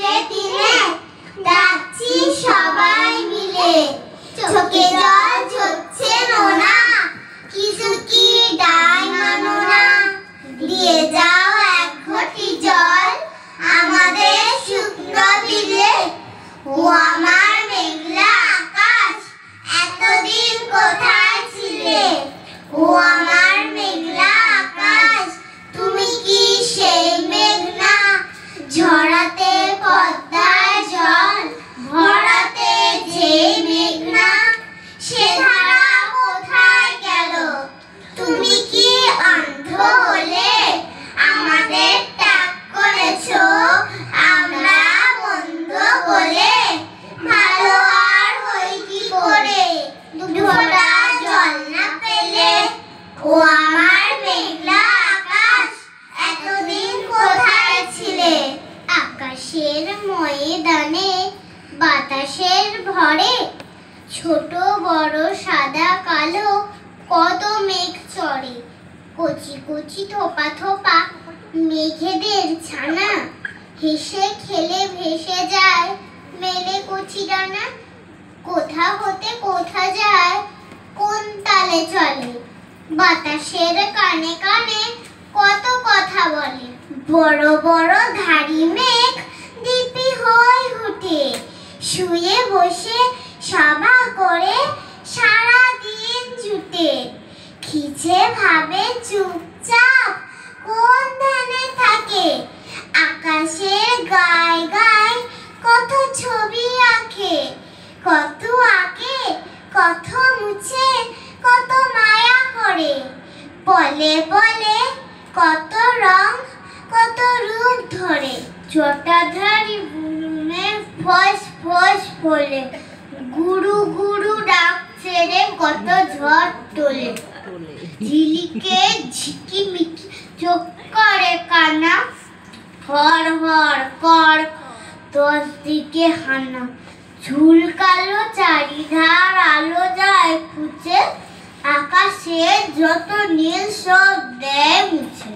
রাত্রে দিনে ডাকছি সবাই মিলে, চোখে জল ঝরছে নোনা, কিছু কি দায় মানো না, দিয়ে যাও এক ঘটি জল আমাদের শুকনো বিলে। ও আমার মেঘলা আকাশ, এতদিন কোথায় ছিলে? ও আমার মেঘলা আকাশ, তুমি কি সেই মেঘ না? ঝরাতে পদ্মার জল ভরাতে যে মেঘ না, সে ধারা কোথায় গেল? তুমি কি অন্ধ হলে আমাদের ত্যাগ করেছো আমরা বন্ধ বলে? ভালো আর হই কি করে দুফোঁটা জল না পেলে? ও আমার মেঘলা আকাশ, এতদিন কোথায় ছিলে? আকাশের ময়দানে বাতাসের ভরে ছোট বড় সাদা কালো কত মেঘ চড়ে, কচি কচি থোপা থোপা মেঘেদের ছানা, হেসে খেলে ভেসে যায় মেলে কচি ডানা। কোথা হতে কোথা যায় কোন তালে চলে, বাতাসের কানে কানে কত কথা বলে। বড় বড় ধাড়ি মেঘ দিপি হয়ে উঠে, শুয়ে বসে সভা করে সারা দিন জুটে। খিচে ভাবে চুপচাপ কোন ধ্যানে থাকে, আকাশের গায় গায় কত ছবি আঁকে। কত আঁকে কত মুছে কত মায়া করে, বলে বলে কত রং কত রূপ ধরে। জটাধারী বুনুনে ফস ফস বলে, গুরু গুরু ডাক ছেড়ে কত ঝড় তোলে। ঝিলিকে ঝিকিমিকি চোখ করে কানা, হর হর কর 10 দিকে হানা। ঝুলকালো চারিধার আলো যায় খুঁজে, আকাশে যত নীল সব দেয় মুছে।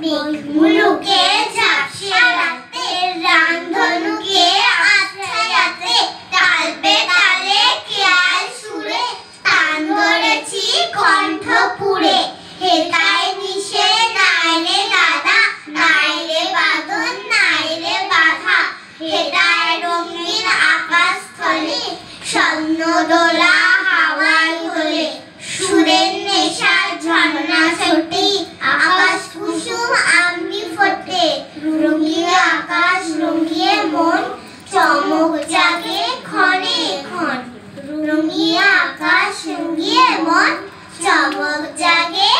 মেঘগুলোকে ঝাপসা রাতে রামধনুকে আছায়াতে, তালবে তালে খেয়াল সুরে তান ধরেছি কণ্ঠ পুড়ে। হেতায় মিশে নাইলে দাদা, নাইলে বাঁধন নাইলে বাধা, হেতায় রঙিন আকাশ স্থলে স্বপ্ন দোলা হাওয়ায় দোলে। সুরের নেশায় ঝর্ণা ছোটে, আকাশ কুসুম আমনি ফোটে। রঙিয়ে আকাশ রঙিয়ে মন, চমক জাগে ক্ষণে ক্ষণ। রঙিয়ে আকাশ রঙিয়ে মন, চমক জাগে